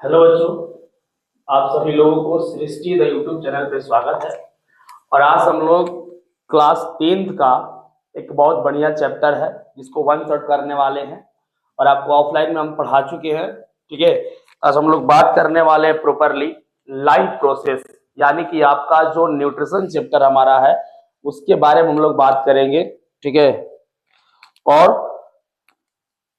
Hello बच्चों, आप सभी लोगों को सृष्टि द यूट्यूब चैनल पे स्वागत है। और आज हम लोग क्लास 10th का एक बहुत बढ़िया चैप्टर है जिसको वन शॉट करने वाले हैं और आपको ऑफलाइन में हम पढ़ा चुके हैं। ठीक है, आज हम लोग बात करने वाले हैं प्रॉपरली लाइफ प्रोसेस, यानी कि आपका जो न्यूट्रिशन चैप्टर हमारा है उसके बारे में हम लोग बात करेंगे। ठीक है, और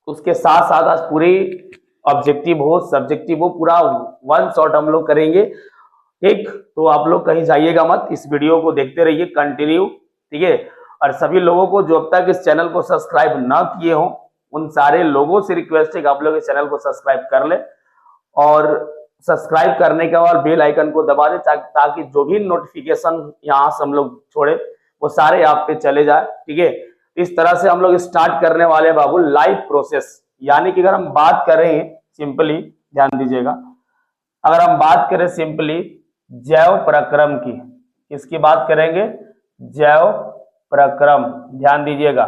उसके साथ साथ आज पूरी ऑब्जेक्टिव हो सब्जेक्टिव हो पूरा वन शॉट हम लोग करेंगे। ठीक, तो आप लोग कहीं जाइएगा मत, इस वीडियो को देखते रहिए कंटिन्यू। ठीक है, और सभी लोगों को जो अब तक इस चैनल को सब्सक्राइब ना किए हो उन सारे लोगों से रिक्वेस्ट है कि आप लोग इस चैनल को सब्सक्राइब कर ले और सब्सक्राइब करने के बाद बेल आइकन को दबा दे ताकि जो भी नोटिफिकेशन यहाँ से हम लोग छोड़े वो सारे आप पे चले जाए। ठीक है, इस तरह से हम लोग स्टार्ट करने वाले हैं बाबू लाइफ प्रोसेस। यानी कि अगर हम बात करें सिंपली, ध्यान दीजिएगा, अगर हम बात करें सिंपली जैव प्रक्रम की, किसकी बात करेंगे? जैव प्रक्रम। ध्यान दीजिएगा,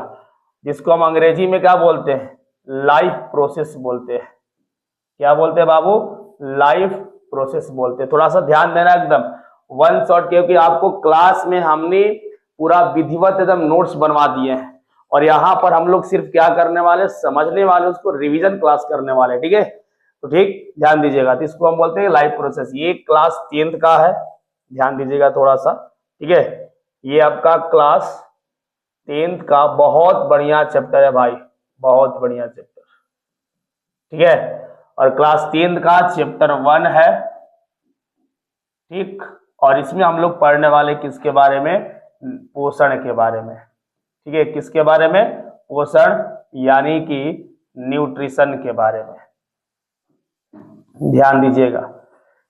जिसको हम अंग्रेजी में क्या बोलते हैं? लाइफ प्रोसेस बोलते हैं। क्या बोलते हैं बाबू? लाइफ प्रोसेस बोलते हैं। थोड़ा सा ध्यान देना एकदम वन शॉट, क्योंकि आपको क्लास में हमने पूरा विधिवत एकदम नोट्स बनवा दिए हैं और यहाँ पर हम लोग सिर्फ क्या करने वाले? समझने वाले, उसको रिवीजन क्लास करने वाले। ठीक है, तो ठीक ध्यान दीजिएगा, तो इसको हम बोलते हैं लाइफ प्रोसेस। ये क्लास 10th का है, ध्यान दीजिएगा थोड़ा सा। ठीक है, ये आपका क्लास 10th का बहुत बढ़िया चैप्टर है भाई, बहुत बढ़िया चैप्टर। ठीक है, और क्लास 10th का चैप्टर 1 है। ठीक, और इसमें हम लोग पढ़ने वाले किसके बारे में? पोषण के बारे में। ठीक है, किसके बारे में? पोषण, यानी कि न्यूट्रिशन के बारे में। ध्यान दीजिएगा,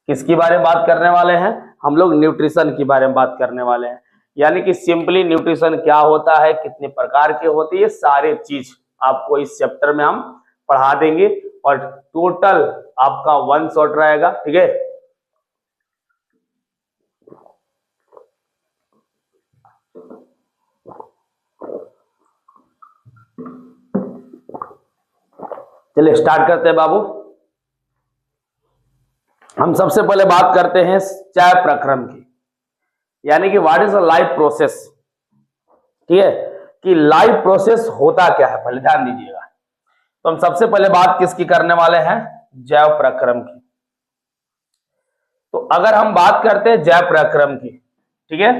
किसके बारे में बात करने वाले हैं? हम लोग न्यूट्रिशन के बारे में बात करने वाले हैं। यानी कि सिंपली न्यूट्रिशन क्या होता है, कितने प्रकार के होते हैं, ये सारे चीज आपको इस चैप्टर में हम पढ़ा देंगे और टोटल आपका वन शॉट रहेगा। ठीक है, चलिए स्टार्ट करते हैं बाबू। हम सबसे पहले बात करते हैं जैव प्रक्रम की, यानी कि what is a life process. ठीक है, कि लाइफ प्रोसेस होता क्या है, पहले ध्यान दीजिएगा। तो हम सबसे पहले बात किसकी करने वाले हैं? जैव प्रक्रम की। तो अगर हम बात करते हैं जैव प्रक्रम की, ठीक है,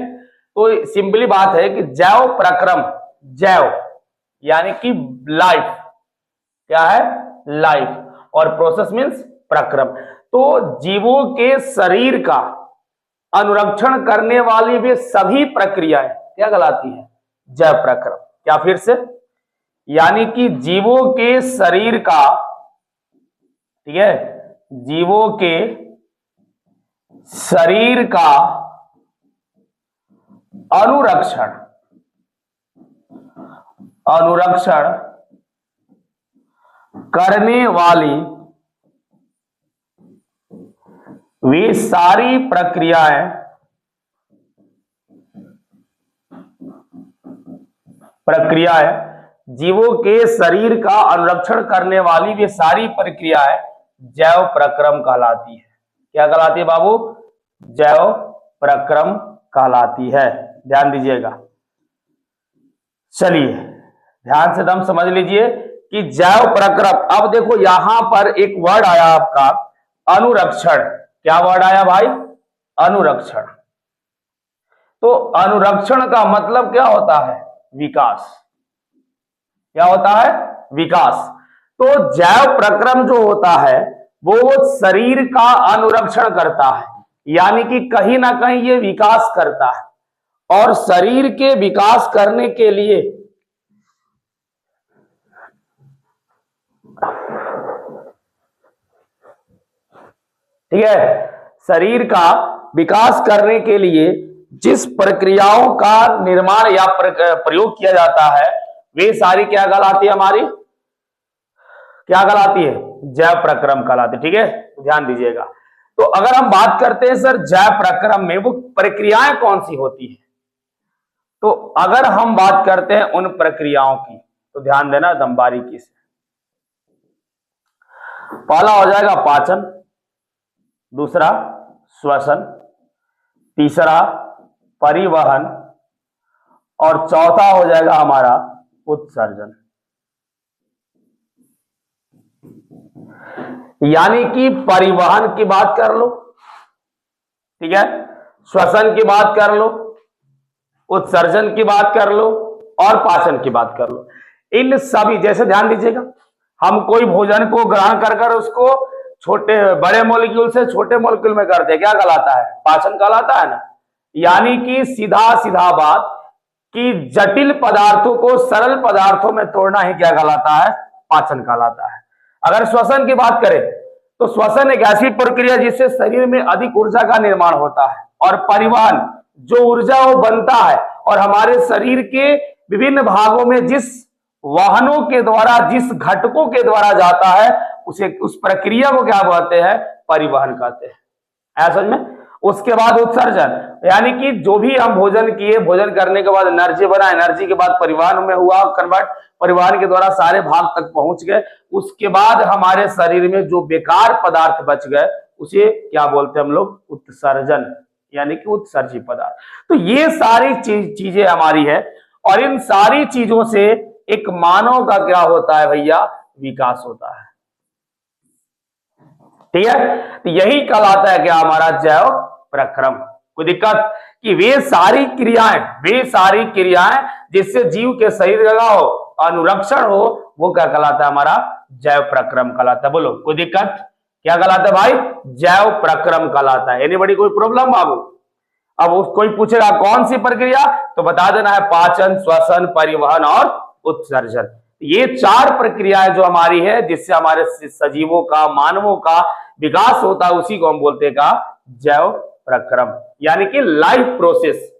तो सिंपली बात है कि जैव प्रक्रम, जैव यानी कि लाइफ, क्या है? लाइफ, और प्रोसेस मींस प्रक्रम। तो जीवों के शरीर का अनुरक्षण करने वाली वे सभी प्रक्रियाएं क्या कहलाती है? जैव प्रक्रम। क्या फिर से? यानी कि जीवों के शरीर का, ठीक है, जीवों के शरीर का अनुरक्षण, अनुरक्षण करने वाली वे सारी प्रक्रियाएं, जीवों के शरीर का अनुरक्षण करने वाली वे सारी प्रक्रियाएं जैव प्रक्रम कहलाती है। क्या कहलाती है बाबू? जैव प्रक्रम कहलाती है। ध्यान दीजिएगा, चलिए ध्यान से दम समझ लीजिए कि जैव प्रक्रम। अब देखो यहां पर एक वर्ड आया आपका अनुरक्षण। क्या वर्ड आया भाई? अनुरक्षण। तो अनुरक्षण का मतलब क्या होता है? विकास। क्या होता है? विकास। तो जैव प्रक्रम जो होता है वो शरीर का अनुरक्षण करता है, यानी कि कहीं ना कहीं ये विकास करता है। और शरीर के विकास करने के लिए ठीक है, शरीर का विकास करने के लिए जिस प्रक्रियाओं का निर्माण या प्रयोग किया जाता है वे सारी क्या कहलाती है? हमारी क्या कहलाती है? जैव प्रक्रम कहलाती है। ठीक है, ध्यान दीजिएगा। तो अगर हम बात करते हैं सर जैव प्रक्रम में वो प्रक्रियाएं कौन सी होती है, तो अगर हम बात करते हैं उन प्रक्रियाओं की तो ध्यान देना एकदम बारीकी से। पहला हो जाएगा पाचन, दूसरा श्वसन, तीसरा परिवहन और चौथा हो जाएगा हमारा उत्सर्जन। यानी कि परिवहन की बात कर लो, ठीक है, श्वसन की बात कर लो, उत्सर्जन की बात कर लो और पाचन की बात कर लो। इन सभी, जैसे ध्यान दीजिएगा, हम कोई भोजन को ग्रहण कर उसको छोटे बड़े मॉलिक्यूल से छोटे मॉलिक्यूल में करते हैं, क्या कहलाता है? पाचन कहलाता है ना। यानी कि सीधा सीधा बात कि जटिल पदार्थों को सरल पदार्थों में तोड़ना ही क्या कहलाता है? पाचन कहलाता है। अगर श्वसन की बात करें तो श्वसन एक ऐसी प्रक्रिया जिससे शरीर में अधिक ऊर्जा का निर्माण होता है, और परिवहन जो ऊर्जा वो बनता है और हमारे शरीर के विभिन्न भागों में जिस वाहनों के द्वारा, जिस घटकों के द्वारा जाता है, उसे, उस प्रक्रिया को क्या कहते हैं? परिवहन कहते हैं। ऐसा में उसके बाद उत्सर्जन, यानी कि जो भी हम भोजन किए, भोजन करने के बाद एनर्जी बना, एनर्जी के बाद परिवहन में हुआ कन्वर्ट, परिवहन के द्वारा सारे भाग तक पहुंच गए, उसके बाद हमारे शरीर में जो बेकार पदार्थ बच गए उसे क्या बोलते हैं हम लोग? उत्सर्जन, यानी कि उत्सर्जित पदार्थ। तो ये सारी चीजें हमारी है, और इन सारी चीजों से एक मानव का क्या होता है भैया? विकास होता है, ठीक है। तो यही कहलाता है क्या? हमारा जैव प्रक्रम। कोई दिक्कत? कि वे सारी क्रियाएं जिससे जीव के शरीर का हो, अनुरक्षण हो, वो क्या कहलाता है? हमारा जैव प्रक्रम कहलाता है। बोलो, कोई दिक्कत? क्या कहलाता है भाई? जैव प्रक्रम कहलाता है। एनीबॉडी कोई प्रॉब्लम बाबू? अब कोई पूछेगा कौन सी प्रक्रिया, तो बता देना है पाचन, श्वसन, परिवहन और उत्सर्जन। ये चार प्रक्रियाएं जो हमारी है, जिससे हमारे सजीवों का, मानवों का विकास होता है, उसी को हम बोलते हैं का जैव प्रक्रम, यानी कि लाइफ प्रोसेस,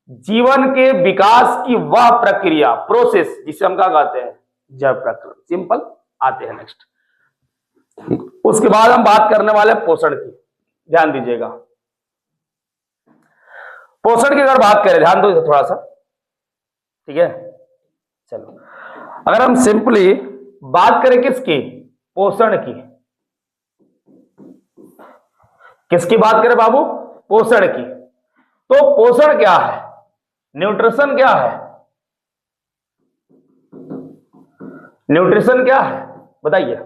जीवन के विकास की वह प्रक्रिया, प्रोसेस, जिसे हम क्या कहते हैं? जैव प्रक्रम। सिंपल। आते हैं नेक्स्ट। उसके बाद हम बात करने वाले पोषण की, ध्यान दीजिएगा। पोषण की अगर बात करें, ध्यान दो थोड़ा सा, ठीक है। चलो, अगर हम सिंपली बात करें किसकी? पोषण की। किसकी बात करें बाबू? पोषण की। तो पोषण क्या है? न्यूट्रिशन क्या है? न्यूट्रिशन क्या है? बताइए।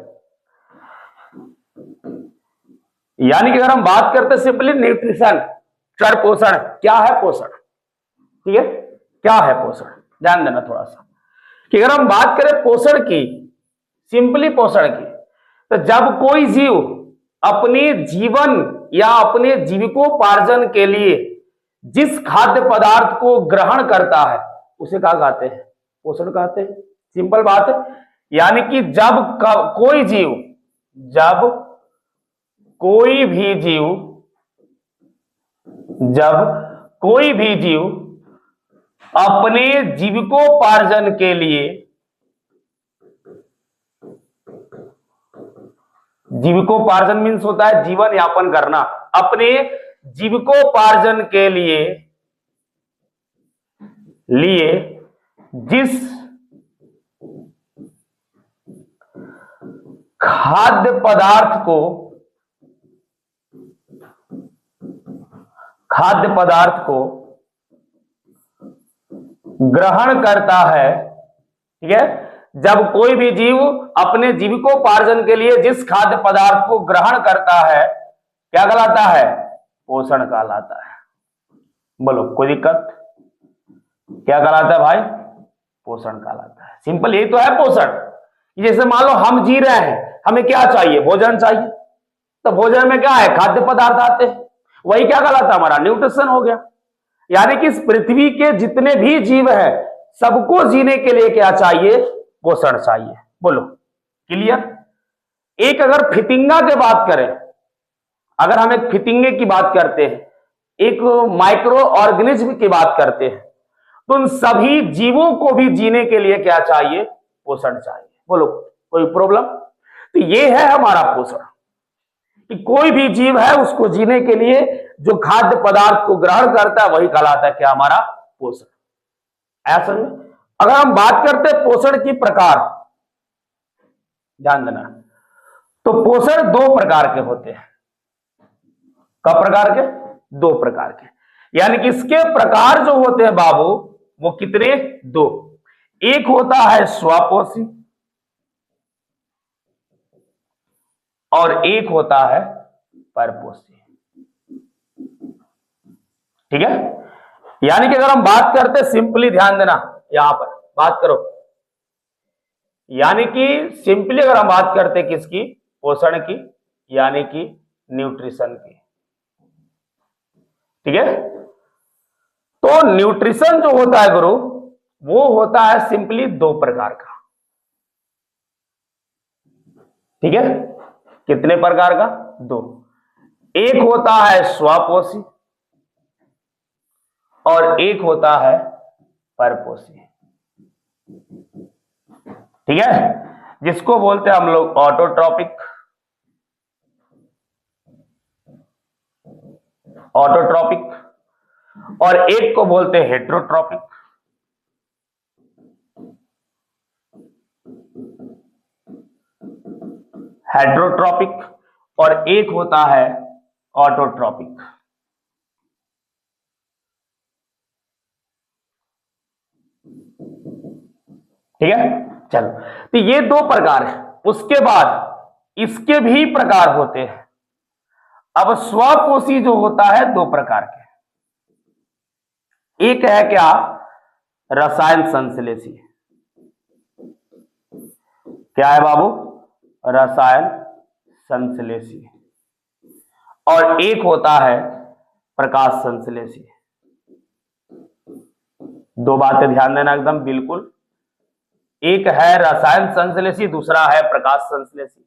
यानी कि अगर हम बात करते सिंपली न्यूट्रिशन, क्षर पोषण, क्या है पोषण? ठीक है, क्या है पोषण? ध्यान देना थोड़ा सा कि अगर हम बात करें पोषण की, सिंपली पोषण की, तो जब कोई जीव अपने जीवन या अपने जीविकोपार्जन के लिए जिस खाद्य पदार्थ को ग्रहण करता है, उसे क्या कहते हैं? पोषण कहते हैं। सिंपल बात है। यानी कि जब कोई भी जीव अपने जीविकोपार्जन के लिए, जीविकोपार्जन मीन्स होता है जीवन यापन करना, अपने जीविकोपार्जन के लिए जिस खाद्य पदार्थ को ग्रहण करता है, ठीक है, जब कोई भी जीव अपने जीविकोपार्जन के लिए जिस खाद्य पदार्थ को ग्रहण करता है, क्या कहलाता है? पोषण कहलाता है। बोलो, कोई दिक्कत? क्या कहलाता है भाई? पोषण कहलाता है। सिंपल यही तो है पोषण। जैसे मान लो हम जी रहे हैं, हमें क्या चाहिए? भोजन चाहिए। तो भोजन में क्या है? खाद्य पदार्थ आते हैं, वही क्या कहलाता है? हमारा न्यूट्रिशन हो गया। यानी कि इस पृथ्वी के जितने भी जीव हैं, सबको जीने के लिए क्या चाहिए? पोषण चाहिए। बोलो, क्लियर? एक अगर फितिंगा की बात करें, अगर हम एक फितिंगे की बात करते हैं, एक माइक्रो ऑर्गेनिज्म की बात करते हैं, तो उन सभी जीवों को भी जीने के लिए क्या चाहिए? पोषण चाहिए। बोलो, कोई प्रॉब्लम? तो ये है हमारा पोषण, कि कोई भी जीव है उसको जीने के लिए जो खाद्य पदार्थ को ग्रहण करता है, वही कहलाता है क्या? हमारा पोषण। ऐसा में अगर हम बात करते हैं पोषण की प्रकार, ध्यान देना, तो पोषण दो प्रकार के होते हैं। कब प्रकार के? दो प्रकार के। यानी कि इसके प्रकार जो होते हैं बाबू वो कितने? दो। एक होता है स्वपोषी और एक होता है परपोषी। ठीक है, यानी कि अगर हम बात करते, सिंपली ध्यान देना, यहां पर बात करो, यानी कि सिंपली अगर हम बात करते किसकी? पोषण की, यानी कि न्यूट्रिशन की। ठीक है, तो न्यूट्रिशन जो होता है गुरु वो होता है सिंपली दो प्रकार का। ठीक है, कितने प्रकार का? दो। एक होता है स्वपोषी और एक होता है परपोषी। ठीक है, जिसको बोलते हैं हम लोग ऑटोट्रॉपिक, ऑटोट्रॉपिक, और एक को बोलते हैं हेट्रोट्रॉपिक। हेट्रोट्रॉपिक और एक होता है ऑटोट्रॉपिक। ठीक है, चलो, तो ये दो प्रकार है। उसके बाद इसके भी प्रकार होते हैं। अब स्वपोषी जो होता है दो प्रकार के, एक है क्या? रसायन संश्लेषी। क्या है बाबू? रसायन संश्लेषी। और एक होता है प्रकाश संश्लेषी। दो बातें ध्यान देना एकदम बिल्कुल, एक है रसायन संश्लेषी, दूसरा है प्रकाश संश्लेषी।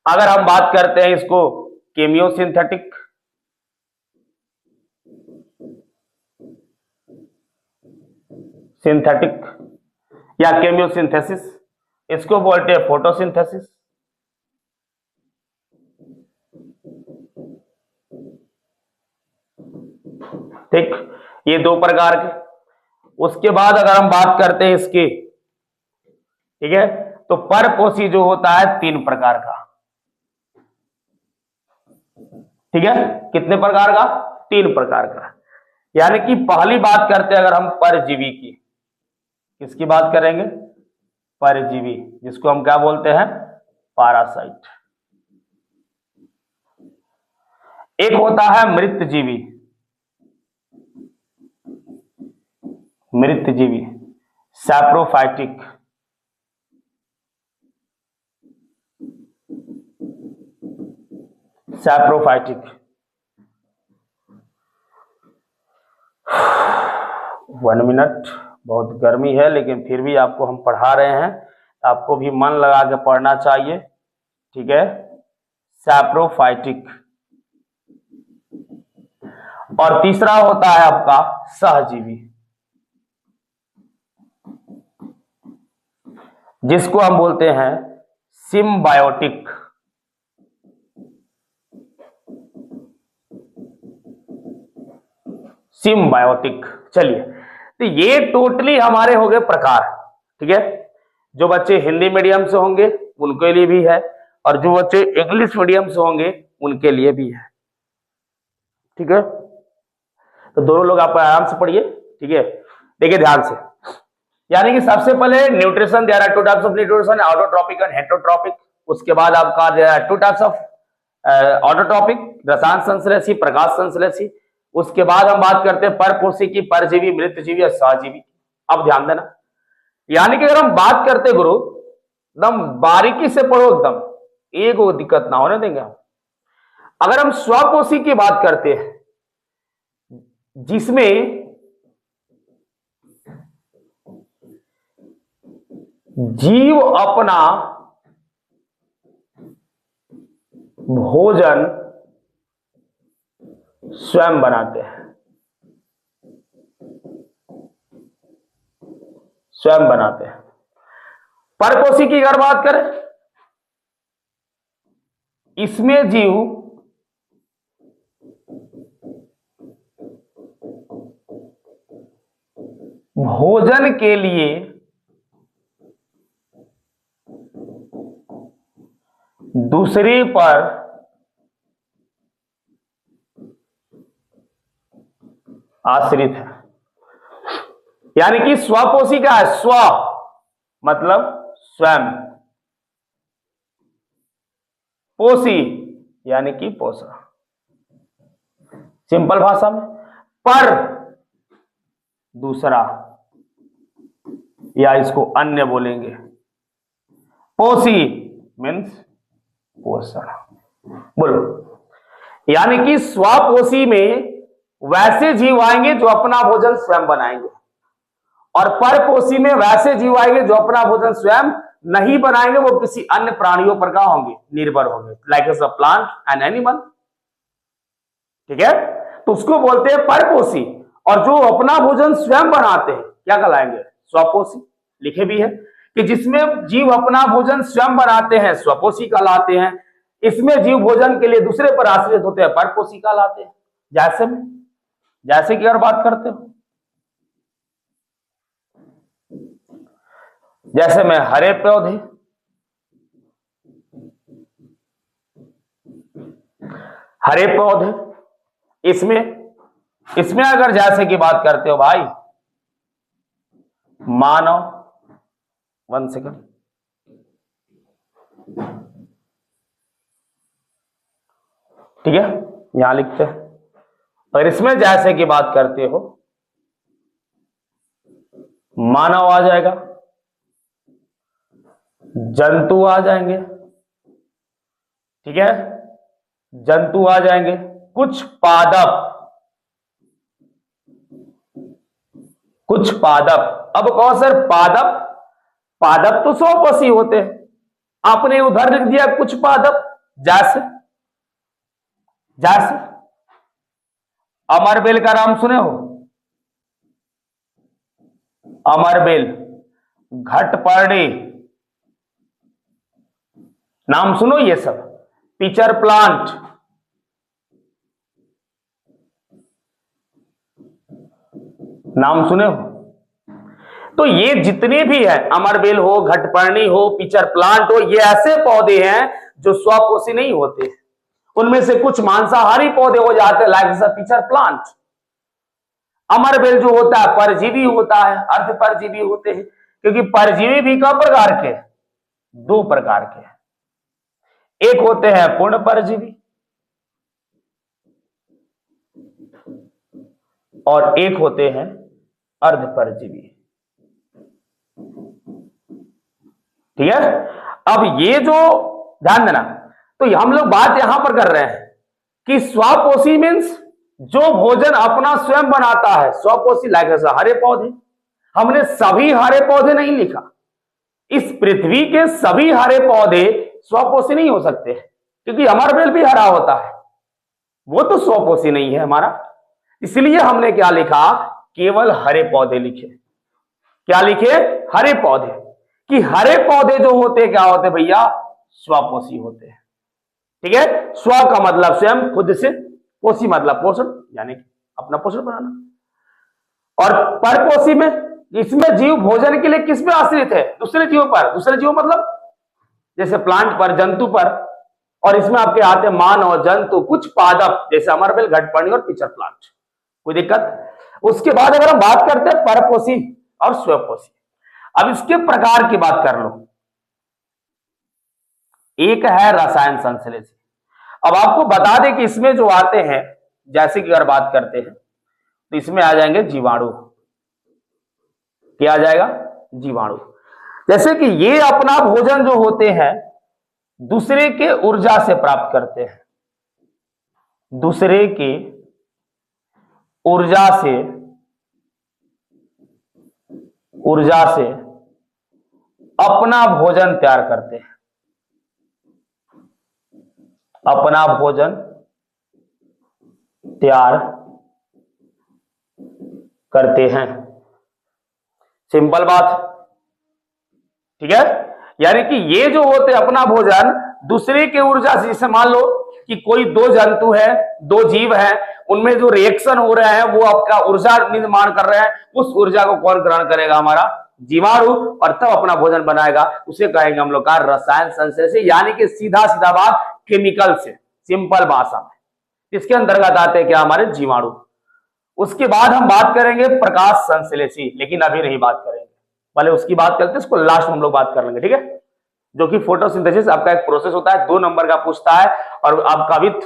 अगर हम बात करते हैं इसको केमियोसिंथेटिक, सिंथेटिक या केमियोसिंथेसिस, इसको बोलते हैं फोटोसिंथेसिस। ठीक, ये दो प्रकार के। उसके बाद अगर हम बात करते हैं इसकी, ठीक है, तो परपोषी जो होता है तीन प्रकार का। ठीक है, कितने प्रकार का? तीन प्रकार का। यानी कि पहली बात करते हैं अगर हम परजीवी की, किसकी बात करेंगे? परजीवी, जिसको हम क्या बोलते हैं? पैरासाइट। एक होता है मृतजीवी, मृतजीवी सैप्रोफाइटिक। सैप्रोफाइटिक, 1 मिनट, बहुत गर्मी है लेकिन फिर भी आपको हम पढ़ा रहे हैं, आपको भी मन लगा के पढ़ना चाहिए। ठीक है, सैप्रोफाइटिक। और तीसरा होता है आपका सहजीवी, जिसको हम बोलते हैं सिम्बायोटिक। सिम्बायोटिक। चलिए, तो ये टोटली हमारे हो गए प्रकार। ठीक है, जो बच्चे हिंदी मीडियम से होंगे उनके लिए भी है, और जो बच्चे इंग्लिश मीडियम से होंगे उनके लिए भी है। ठीक है, तो दोनों लोग आप आराम से पढ़िए। ठीक है, देखिए ध्यान से, यानी कि सबसे पहले nutrition, there are two types of nutrition, autotrophic and heterotrophic. उसके बाद आपका there are two types of autotrophic, रसायन संश्लेषी, प्रकाश संश्लेषी। उसके बाद हम बात करते हैं परपोषी की, परजीवी, मृतजीवी और सहजीवी। अब ध्यान देना, यानी कि अगर हम बात करते गुरु, एकदम बारीकी से पढ़ो, एकदम एक वो दिक्कत ना होने देंगे हम। अगर हम स्वपोषी की बात करते हैं, जिसमें जीव अपना भोजन स्वयं बनाते हैं, स्वयं बनाते हैं। परपोषी की अगर बात करें, इसमें जीव भोजन के लिए दूसरे पर आश्रित है। यानी कि स्वपोषी क्या है? स्व मतलब स्वयं, पोषी यानी कि पोषण, सिंपल भाषा में। पर दूसरा, या इसको अन्य बोलेंगे। पोषी मीन्स पोषण। बोलो, यानी कि स्वपोषी में वैसे जीव आएंगे जो अपना भोजन स्वयं बनाएंगे, और परपोषी में वैसे जीव आएंगे जो अपना भोजन स्वयं नहीं बनाएंगे, वो किसी अन्य प्राणियों पर क्या होंगे? निर्भर होंगे, like as a plant and animal. ठीक है, तो उसको बोलते हैं परपोषी। और जो अपना भोजन स्वयं बनाते हैं क्या कहलाएंगे? स्वपोषी। लिखे भी है कि जिसमें जीव अपना भोजन स्वयं बनाते हैं स्वपोषी कहलाते हैं, इसमें जीव भोजन के लिए दूसरे पर आश्रित होते हैं परपोषी कहलाते हैं। जैसे कि अगर बात करते हो, जैसे में हरे पौधे, इसमें अगर जैसे की बात करते हो भाई, मानव, 1 सेकंड, ठीक है, यहां लिखते हैं। और इसमें जैसे की बात करते हो, मानव आ जाएगा, जंतु आ जाएंगे, ठीक है, जंतु आ जाएंगे, कुछ पादप। अब कौन सर? पादप तो स्वपोषी होते हैं, आपने उधर लिख दिया कुछ पादप। जैसे अमरबेल का नाम सुने हो? अमरबेल, घटपर्णी, नाम सुनो ये सब। पिचर प्लांट, नाम सुने हो? तो ये जितने भी है, अमरबेल हो, घटपर्णी हो, पिचर प्लांट हो, ये ऐसे पौधे हैं जो स्वपोषी नहीं होते। उनमें से कुछ मांसाहारी पौधे हो जाते हैं, लाइक पिचर प्लांट। अमरबेल जो होता है परजीवी होता है, अर्ध परजीवी होते हैं, क्योंकि परजीवी भी कई प्रकार के? 2 प्रकार के। एक होते हैं पूर्ण परजीवी और एक होते हैं अर्ध परजीवी। ठीक है, अब ये जो ध्यान देना, तो हम लोग बात यहां पर कर रहे हैं कि स्वपोषी मीन्स जो भोजन अपना स्वयं बनाता है, स्वपोषी। लाइक हरे पौधे, हमने सभी हरे पौधे नहीं लिखा। इस पृथ्वी के सभी हरे पौधे स्वपोषी नहीं हो सकते, क्योंकि अमरबेल भी हरा होता है, वो तो स्वपोषी नहीं है हमारा। इसलिए हमने क्या लिखा? केवल हरे पौधे लिखे। क्या लिखे? हरे पौधे। कि हरे पौधे जो होते क्या होते भैया? स्वपोषी होते हैं। ठीक है, स्व का मतलब स्वयं, खुद से, पोषी मतलब पोषण, यानी कि अपना पोषण बनाना। और परपोषी में, इसमें जीव भोजन के लिए किस पे आश्रित है? दूसरे जीवों पर। दूसरे जीव मतलब जैसे प्लांट पर, जंतु पर। और इसमें आपके आते मानव, जंतु, कुछ पादप जैसे अमरबेल, घटपर्णी और पिचर प्लांट। कोई दिक्कत? उसके बाद अगर हम बात करते हैं परपोषी और स्वपोषी, अब इसके प्रकार की बात कर लो। एक है रसायन संश्लेषी। अब आपको बता दें कि इसमें जो आते हैं, जैसे कि अगर बात करते हैं तो इसमें आ जाएंगे जीवाणु। क्या आ जाएगा? जीवाणु। जैसे कि ये अपना भोजन जो होते हैं दूसरे के ऊर्जा से प्राप्त करते हैं, दूसरे के ऊर्जा से अपना भोजन तैयार करते हैं, अपना भोजन तैयार करते हैं। सिंपल बात, ठीक है। यानी कि ये जो होते हैं अपना भोजन दूसरे के ऊर्जा से, जैसे मान लो कि कोई 2 जंतु है, 2 जीव है, उनमें जो रिएक्शन हो रहे हैं वो आपका ऊर्जा निर्माण कर रहे हैं, उस ऊर्जा को कौन ग्रहण करेगा? हमारा जीवाणु, और तब अपना भोजन बनाएगा। उसे कहेंगे हम लोग का रसायन संश्लेषी, यानी कि सीधा सीधा बात केमिकल से, सिंपल भाषा में इसके अंतर्गत आते हैं क्या? हमारे जीवाणु। उसके बाद हम बात करेंगे प्रकाश संश्लेषी, लेकिन अभी नहीं बात करेंगे, पहले उसकी बात करते हैं, उसको लास्ट में हम लोग बात कर लेंगे, ठीक है। जो कि फोटोसिंथेसिस आपका एक प्रोसेस होता है, 2 नंबर का पूछता है और आपका विथ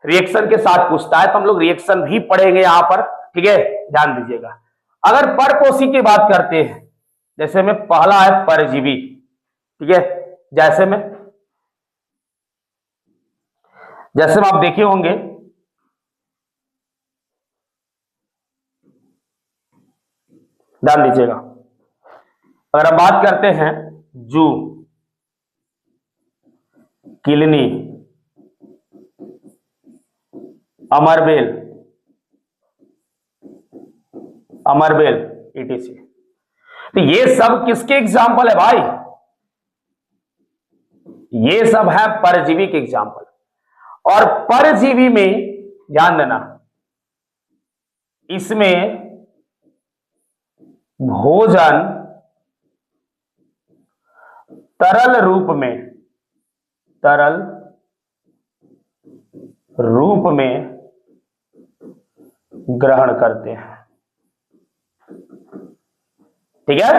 रिएक्शन के साथ पूछता है, तो हम लोग रिएक्शन भी पढ़ेंगे यहां पर, ठीक है, ध्यान दीजिएगा। अगर परपोषी की बात करते हैं, जैसे में पहला है परजीवी, ठीक है, जैसे में आप देखे होंगे ध्यान दीजिएगा, अगर हम बात करते हैं जू, किलनी, अमरबेल, ईटीसी, तो ये सब किसके एग्जाम्पल है भाई? ये सब है परजीवी के एग्जाम्पल। और परजीवी में ध्यान देना, इसमें भोजन तरल रूप में ग्रहण करते हैं, ठीक है।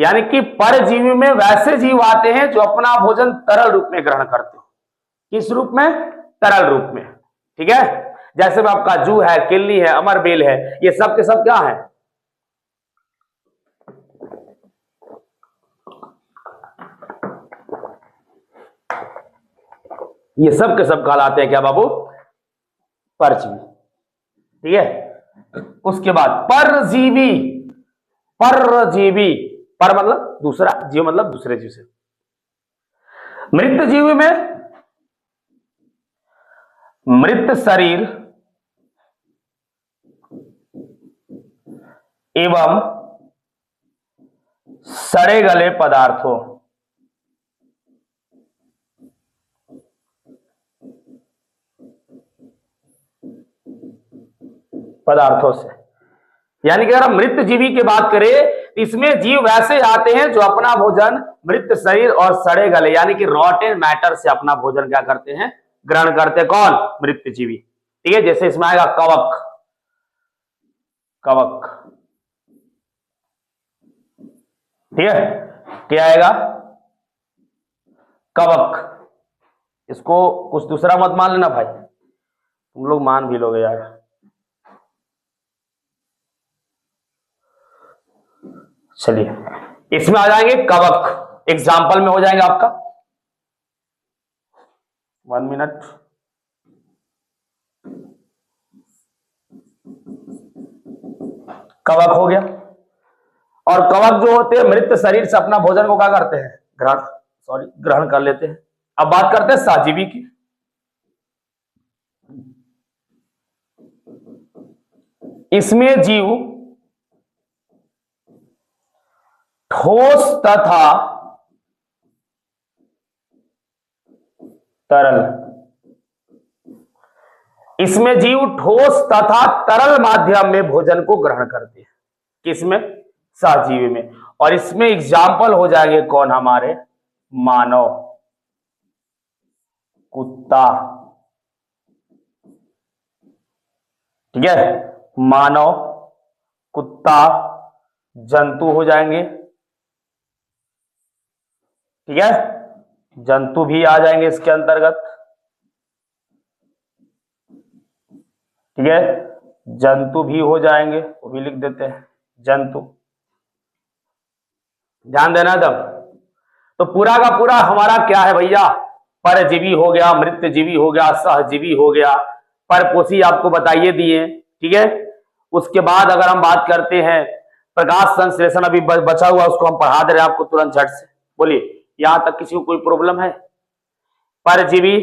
यानी कि परजीवी में वैसे जीव आते हैं जो अपना भोजन तरल रूप में ग्रहण करते हैं। किस रूप में? तरल रूप में, ठीक है। जैसे में आपका जू है, किल्ली है, अमरबेल है, ये सब के सब क्या है? ये सब के सब कहलाते हैं क्या बाबू? परजीवी, ठीक है। उसके बाद परजीवी, पर मतलब दूसरा, जीव मतलब दूसरे जीव से। मृत जीव में मृत शरीर एवं सड़े गले पदार्थों से, यानी कि अगर हम मृत जीवी की बात करें, इसमें जीव वैसे आते हैं जो अपना भोजन मृत शरीर और सड़े गले यानी कि रॉटेन मैटर से अपना भोजन क्या करते हैं? ग्रहण करते हैं। कौन? मृत जीवी, ठीक है। जैसे इसमें आएगा कवक, ठीक है, क्या आएगा? कवक। इसको कुछ दूसरा मत मान लेना भाई, तुम लोग मान भी लोगे यार। चलिए, इसमें आ जाएंगे कवक, एग्जाम्पल में हो जाएंगे आपका 1 मिनट। कवक हो गया। और कवक जो होते हैं मृत शरीर से अपना भोजन को क्या करते हैं? ग्रहण कर लेते हैं। अब बात करते हैं सहजीवी की। इसमें जीव ठोस तथा तरल, इसमें जीव ठोस तथा तरल माध्यम में भोजन को ग्रहण करते हैं। किसमें? सहजीवी में। और इसमें एग्जाम्पल हो जाएंगे कौन? हमारे मानव, कुत्ता, ठीक है, मानव, कुत्ता, जंतु हो जाएंगे, ठीक है, जंतु भी आ जाएंगे इसके अंतर्गत, ठीक है, जंतु भी हो जाएंगे, वो भी लिख देते हैं जंतु। ध्यान देना जब, तो पूरा का पूरा हमारा क्या है भैया? परजीवी हो गया, मृतजीवी हो गया, सहजीवी हो गया, परपोषी आपको बताइए दिए, ठीक है। उसके बाद अगर हम बात करते हैं प्रकाश संश्लेषण, अभी बचा हुआ उसको हम पढ़ा दे रहे हैं आपको तुरंत झट से। बोलिए, यहां तक किसी को कोई प्रॉब्लम है? परजीवी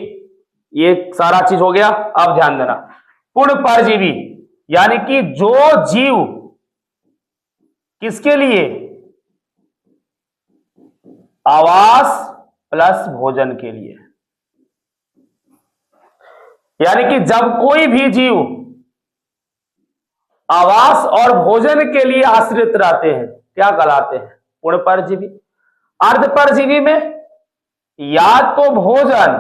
ये सारा चीज हो गया। अब ध्यान देना, पूर्ण परजीवी यानी कि जो जीव किसके लिए? आवास प्लस भोजन के लिए, यानी कि जब कोई भी जीव आवास और भोजन के लिए आश्रित रहते हैं, क्या कहलाते हैं? पूर्ण परजीवी। अर्ध परजीवी में या तो भोजन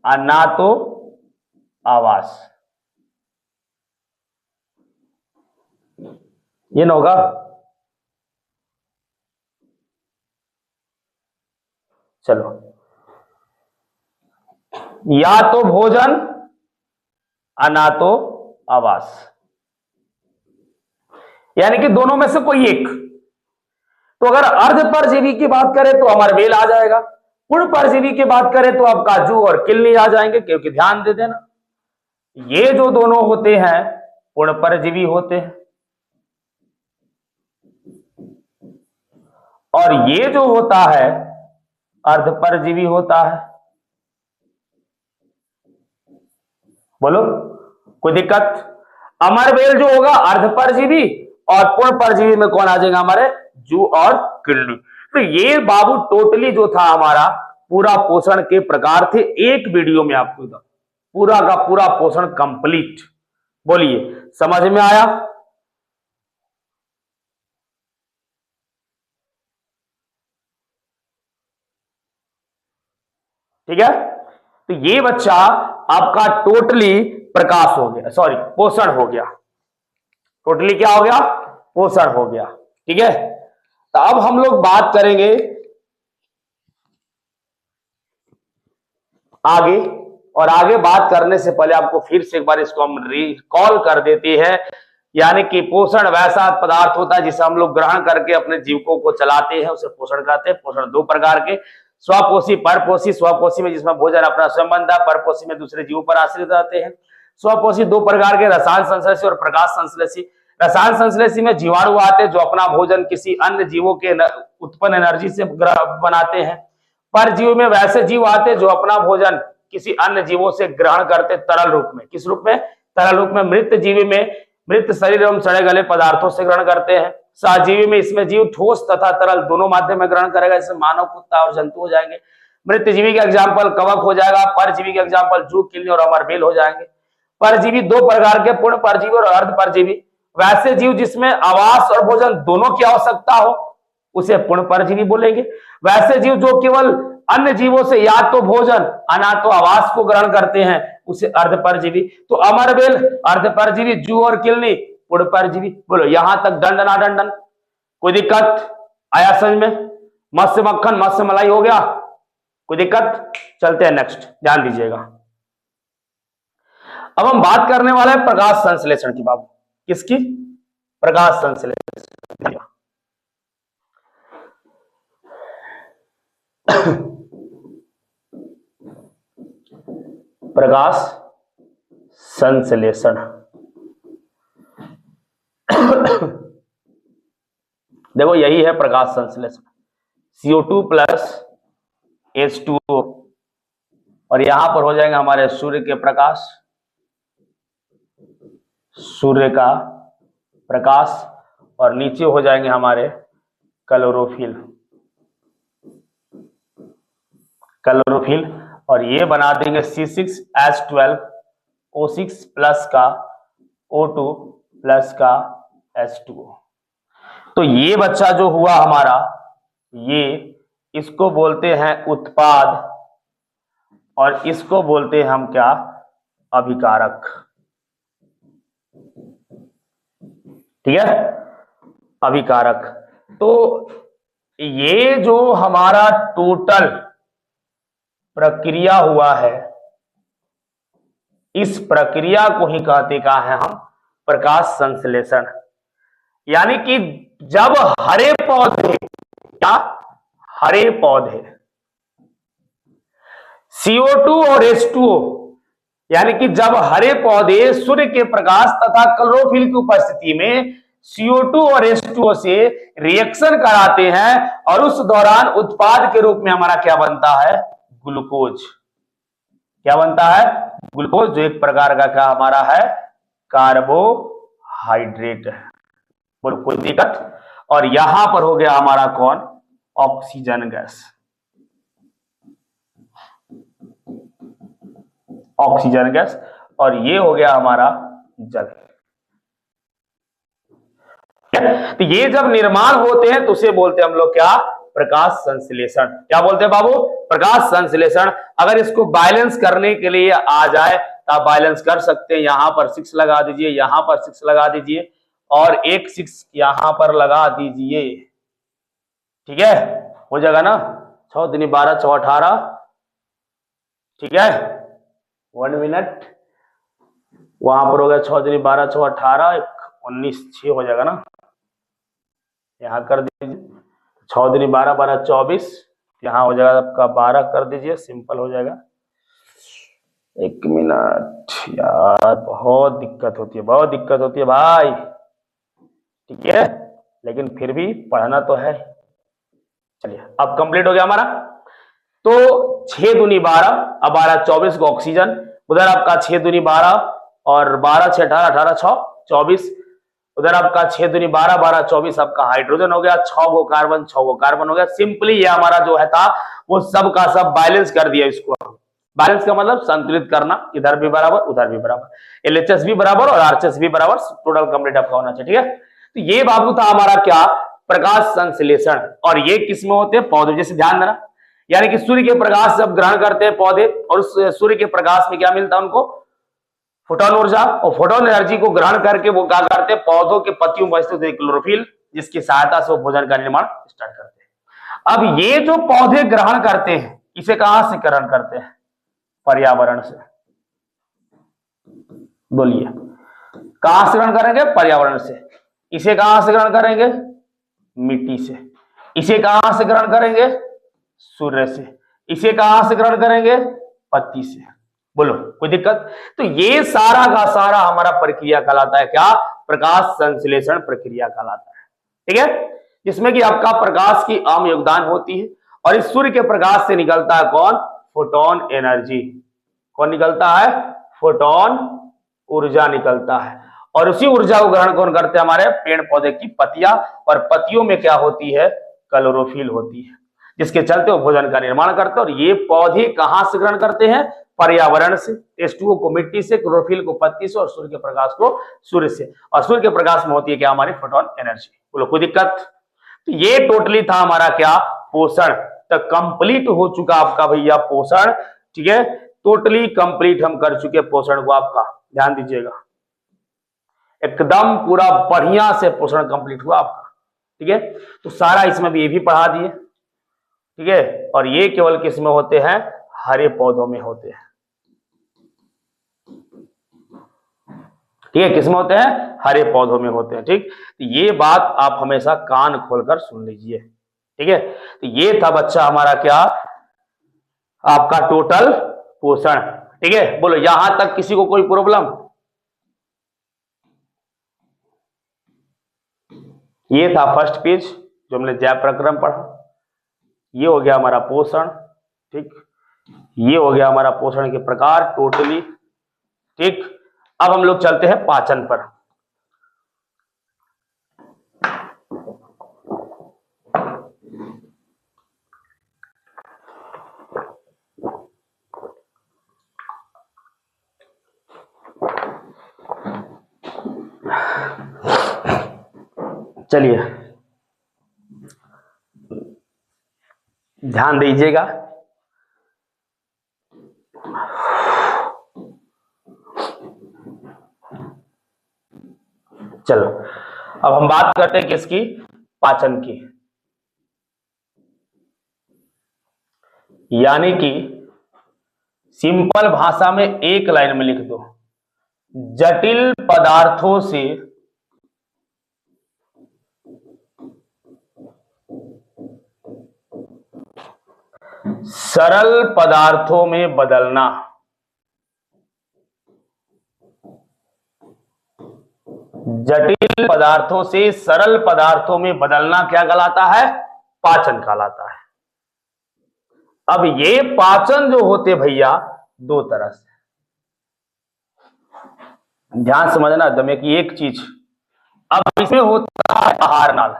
और ना तो आवास, ये ना होगा। चलो, या तो भोजन ना तो आवास, यानी कि दोनों में से कोई एक। तो अगर अर्ध परजीवी की बात करें तो अमरबेल आ जाएगा, पूर्ण परजीवी की बात करें तो आपका जू और किलनी आ जाएंगे, क्योंकि ध्यान दे देना ये जो दोनों होते हैं पूर्ण परजीवी होते हैं, और ये जो होता है अर्ध परजीवी होता है। बोलो, कोई दिक्कत? अमरबेल जो होगा अर्ध परजीवी, और पूर्ण परजीवी में कौन आ जाएगा हमारे? जू और किलनी। तो ये बाबू टोटली जो था हमारा पूरा पोषण के प्रकार थे, एक वीडियो में आपको एकदम पूरा का पूरा पोषण कंप्लीट। बोलिए, समझ में आया? ठीक है, तो ये बच्चा आपका टोटली प्रकाश हो गया, सॉरी पोषण हो गया। टोटली क्या हो गया? पोषण हो गया। ठीक है, तो अब हम लोग बात करेंगे आगे, और आगे बात करने से पहले आपको फिर से एक बार इसको हम रिकॉल कर देते हैं। यानी कि पोषण वैसा पदार्थ होता है जिसे हम लोग ग्रहण करके अपने जीवकों को चलाते हैं, उसे पोषण कहते हैं। पोषण दो प्रकार के, स्वपोषी, परपोषी। स्वपोषी में जिसमें भोजन अपना स्वयं बनता है, परपोषी में दूसरे जीवों पर आश्रित रहते हैं। स्वपोषी दो प्रकार के, रसायन संश्लेषी और प्रकाश संश्लेषी। रसायन संश्लेषी में जीवाणु आते हैं जो अपना भोजन किसी अन्य जीवों के उत्पन्न एनर्जी से बनाते हैं। परजीवी में वैसे जीव आते हैं जो अपना भोजन किसी अन्य जीवों से ग्रहण करते तरल रूप में। किस रूप में? तरल रूप में। मृत जीवी में मृत शरीर एवं सड़े गले पदार्थों से ग्रहण करते हैं। सहजीवी में इसमें जीव ठोस तथा तरल दोनों माध्यम में ग्रहण करेगा, जैसे मानव, कुत्ता और जंतु हो जाएंगे। मृत जीवी का एग्जाम्पल कवक हो जाएगा। परजीवी के एग्जाम्पल जू, किलनी और अमरबेल हो जाएंगे। परजीवी दो प्रकार के, पूर्ण परजीवी और अर्ध परजीवी। वैसे जीव जिसमें आवास और भोजन दोनों की आवश्यकता हो उसे पूर्ण परजीवी बोलेंगे। वैसे जीव जो केवल अन्य जीवों से या तो भोजन ना तो आवास को ग्रहण करते हैं उसे अर्ध परजीवी। तो अमरबेल अर्ध परजीवी, जू और किलनी पूर्ण परजीवी। बोलो, यहां तक दंड ना दंडन? कोई दिक्कत आया समझ में? मत्स्य मक्खन, मत्स्य मलाई हो गया? कोई दिक्कत? चलते हैं नेक्स्ट, ध्यान दीजिएगा। अब हम बात करने वाले हैं प्रकाश संश्लेषण की। बाबू किसकी? प्रकाश संश्लेषण। प्रकाश संश्लेषण देखो, यही है प्रकाश संश्लेषण। CO2 प्लस H2O, और यहां पर हो जाएंगे हमारे सूर्य के प्रकाश, सूर्य का प्रकाश, और नीचे हो जाएंगे हमारे क्लोरोफिल, क्लोरोफिल, और ये बना देंगे C6H12O6 प्लस का O2 प्लस का H2O। तो ये बच्चा जो हुआ हमारा, ये इसको बोलते हैं उत्पाद, और इसको बोलते हैं हम क्या? अभिकारक। ठीक है, अभिकारक। तो ये जो हमारा टोटल प्रक्रिया हुआ है, इस प्रक्रिया को ही कहते क्या है हम? प्रकाश संश्लेषण। यानी कि जब हरे पौधे, क्या हरे पौधे CO2 और H2O, यानी कि जब हरे पौधे सूर्य के प्रकाश तथा क्लोरोफिल की उपस्थिति में CO2 और H2O से रिएक्शन कराते हैं, और उस दौरान उत्पाद के रूप में हमारा क्या बनता है? ग्लूकोज। क्या बनता है? ग्लूकोज, जो एक प्रकार का क्या हमारा है? कार्बोहाइड्रेट है। बोलो, कोई दिक्कत? और यहां पर हो गया हमारा कौन? Oxygen gas. ऑक्सीजन गैस, और ये हो गया हमारा जल। तो ये जब निर्माण होते हैं तो उसे बोलते हैं हम लोग क्या? प्रकाश संश्लेषण। क्या बोलते हैं बाबू? प्रकाश संश्लेषण। अगर इसको बैलेंस करने के लिए आ जाए तो आप बैलेंस कर सकते हैं। यहां पर 6 लगा दीजिए, यहां पर 6 लगा दीजिए, और एक 6 यहां पर लगा दीजिए, ठीक है, हो जाएगा ना, 6 दूनी 12 6 18, ठीक है, 1 मिनट, वहां पर हो गया 6 दूनी 12 6 18, 19 6 हो जाएगा ना, यहाँ कर दीजिए 6 दूनी 12 12 24, यहाँ हो जाएगा आपका 12 कर दीजिए, सिंपल हो जाएगा। 1 मिनट यार, बहुत दिक्कत होती है, बहुत दिक्कत होती है भाई, ठीक है, लेकिन फिर भी पढ़ना तो है। चलिए अब कंप्लीट हो गया हमारा। तो 6 दूनी 12, अब 12 24 को ऑक्सीजन, उधर आपका 6 दूनी 12 और 12 6 18 18 6 24, उधर आपका 6 दूनी 12 12 24 आपका हाइड्रोजन हो गया, 6 गो कार्बन 6 गो कार्बन हो गया। सिंपली ये हमारा जो है था वो सब का सब बैलेंस कर दिया इसको। बैलेंस का मतलब संतुलित करना, इधर भी बराबर उधर भी बराबर, एलएचएस भी बराबर और आरएचएस भी बराबर, टोटल कंप्लीट आपका होना चाहिए, ठीक है। तो ये बाबू था हमारा क्या, प्रकाश संश्लेषण। और ये किसमें होते हैं, पौधे, जैसे ध्यान देना, यानी कि सूर्य के प्रकाश जब ग्रहण करते हैं पौधे, और उस सूर्य के प्रकाश में क्या मिलता है उनको, फोटोन ऊर्जा, और फोटोन एनर्जी को ग्रहण करके वो क्या करते हैं, पौधों के पत्तियों में स्थित क्लोरोफिल, जिसकी सहायता से वो भोजन का निर्माण स्टार्ट करते हैं। अब ये जो पौधे ग्रहण करते हैं, इसे कहां से ग्रहण करते हैं, पर्यावरण से। बोलिए कहां से ग्रहण करेंगे, पर्यावरण से। इसे कहां से ग्रहण करेंगे, मिट्टी से। इसे कहां से ग्रहण करेंगे, सूर्य से। इसे कहां से ग्रहण करेंगे, पत्ती से। बोलो कोई दिक्कत। तो ये सारा का सारा हमारा प्रक्रिया कहलाता है क्या, प्रकाश संश्लेषण प्रक्रिया कहलाता है, ठीक है, जिसमें कि आपका प्रकाश की अहम योगदान होती है। और इस सूर्य के प्रकाश से निकलता है कौन, फोटोन एनर्जी। कौन निकलता है, फोटोन ऊर्जा निकलता है। और उसी ऊर्जा को ग्रहण कौन करते हैं, हमारे पेड़ पौधे की पत्तियां, और पत्तियों में क्या होती है, क्लोरोफिल होती है, जिसके चलते वो भोजन का निर्माण करते हैं। और ये पौधे कहां से ग्रहण करते हैं, पर्यावरण से, H2O को मिट्टी से, क्लोरोफिल को पत्ती से, और सूर्य के प्रकाश को सूर्य से। और सूर्य के प्रकाश में होती है क्या, हमारी फोटोन एनर्जी। बोलो कोई दिक्कत। तो ये टोटली था हमारा क्या, पोषण। तो कंप्लीट हो चुका आपका भैया पोषण, ठीक है, टोटली कंप्लीट हम कर चुके पोषण को आपका, ध्यान दीजिएगा, एकदम पूरा बढ़िया से पोषण कंप्लीट हुआ आपका, ठीक है। तो सारा इसमें भी ये भी पढ़ा दिए, ठीक है। और ये केवल किस में होते हैं, हरे पौधों में होते हैं, ठीक है, किसमें होते हैं, हरे पौधों में होते हैं, ठीक। तो ये बात आप हमेशा कान खोलकर सुन लीजिए, ठीक है। तो ये था बच्चा हमारा क्या, आपका टोटल पोषण, ठीक है। बोलो यहां तक किसी को कोई प्रॉब्लम। ये था फर्स्ट पेज जो हमने जैव प्रक्रम पढ़ा। ये हो गया हमारा पोषण, ठीक, ये हो गया हमारा पोषण के प्रकार टोटली, ठीक। अब हम लोग चलते हैं पाचन पर। चलिए ध्यान दीजिएगा, चलो अब हम बात करते हैं किसकी, पाचन की। यानी कि सिंपल भाषा में एक लाइन में लिख दो, जटिल पदार्थों से सरल पदार्थों में बदलना। जटिल पदार्थों से सरल पदार्थों में बदलना क्या कहलाता है, पाचन कहलाता है। अब ये पाचन जो होते भैया दो तरह से, ध्यान समझना दमे की एक चीज। अब इसमें होता है आहार नाल,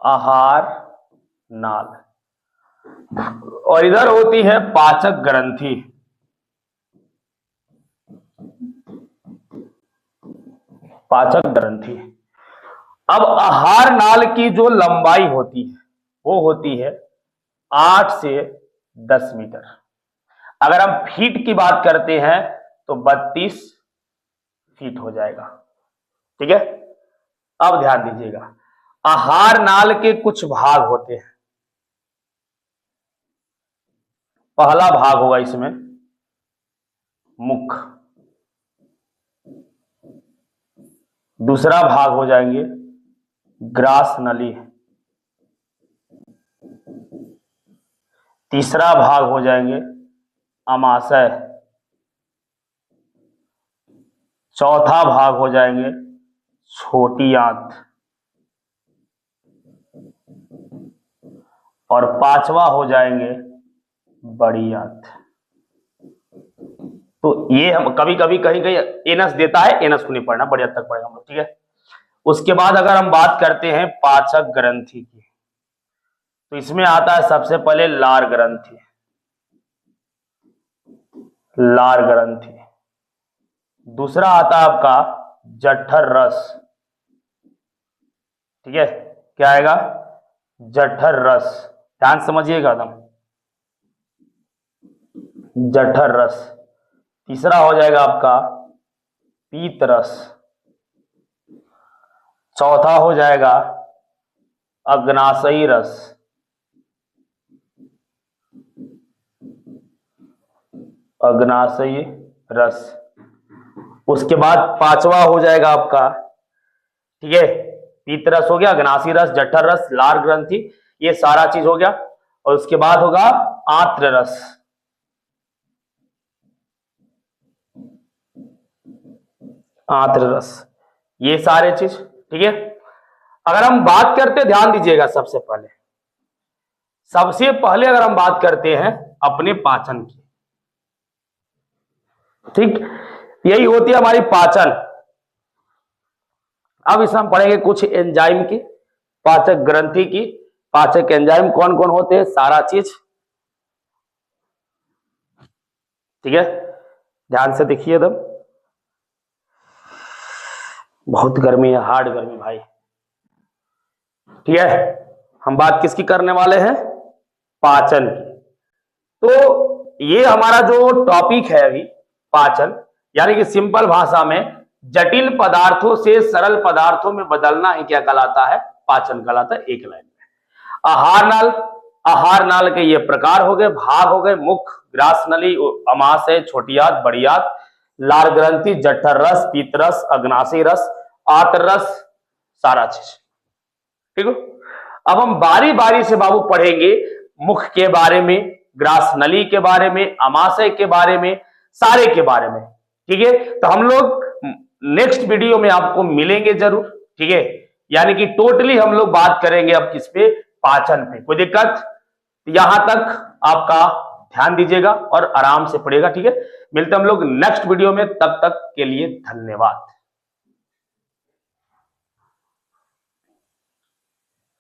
आहार नाल, और इधर होती है पाचक ग्रंथि। पाचक ग्रंथि। अब आहार नाल की जो लंबाई होती है वो होती है 8 से 10 मीटर। अगर हम फीट की बात करते हैं तो 32 फीट हो जाएगा। ठीक है। अब ध्यान दीजिएगा, आहार नाल के कुछ भाग होते हैं। पहला भाग होगा इसमें मुख, दूसरा भाग हो जाएंगे ग्रास नली, तीसरा भाग हो जाएंगे अमाशय, चौथा भाग हो जाएंगे छोटी आंत, और पांचवा हो जाएंगे बड़ी आंत। तो ये हम कभी कभी कहीं कहीं एनस देता है, एनस को नहीं पढ़ना, बड़ी हद तक पढ़ेगा हम लोग, ठीक है। उसके बाद अगर हम बात करते हैं पाचक ग्रंथि की, तो इसमें आता है सबसे पहले लार ग्रंथि, लार ग्रंथि। दूसरा आता है आपका जठर रस, ठीक है, क्या आएगा, जठर रस, ध्यान समझिएगा एकदम, जठर रस। तीसरा हो जाएगा आपका पीत रस, चौथा हो जाएगा अग्नाशयी रस, अग्नाशयी रस। उसके बाद पांचवा हो जाएगा आपका, ठीक है, पीत रस हो गया, अग्नाशी रस, जठर रस, लार ग्रंथि, ये सारा चीज हो गया। और उसके बाद होगा आंत्र रस, आंत्र रस, ये सारे चीज, ठीक है। अगर हम बात करते, ध्यान दीजिएगा, सबसे पहले अगर हम बात करते हैं अपने पाचन की, ठीक, यही होती है हमारी पाचन। अब इसमें हम पढ़ेंगे कुछ एंजाइम की, पाचक ग्रंथि की, पाचक एंजाइम कौन कौन होते हैं, सारा चीज, ठीक है। ध्यान से देखिए एकदम, बहुत गर्मी है, हार्ड गर्मी भाई, ठीक है। हम बात किसकी करने वाले हैं, पाचन की। तो ये हमारा जो टॉपिक है अभी, पाचन, यानी कि सिंपल भाषा में जटिल पदार्थों से सरल पदार्थों में बदलना ही क्या कहलाता है, पाचन कहलाता है, एक लाइन में। आहार नाल, आहार नाल के ये प्रकार हो गए, भाग हो गए, मुख, ग्रास नली, अमाशय, छोटी आंत, बड़ी आंत, लार ग्रंथि, जठर रस, पीत रस, अग्नाशी रस, आंत्र रस, सारा चीज, ठीक है। अब हम बारी बारी से बाबू पढ़ेंगे मुख के बारे में, ग्रास नली के बारे में, अमाशय के बारे में, सारे के बारे में, ठीक है। तो हम लोग नेक्स्ट वीडियो में आपको मिलेंगे जरूर, ठीक है। यानी कि टोटली हम लोग बात करेंगे अब किस पे, पाचन पे। कोई दिक्कत, यहां तक आपका ध्यान दीजिएगा और आराम से पढ़िएगा, ठीक है। मिलते हम लोग नेक्स्ट वीडियो में, तब तक के लिए धन्यवाद।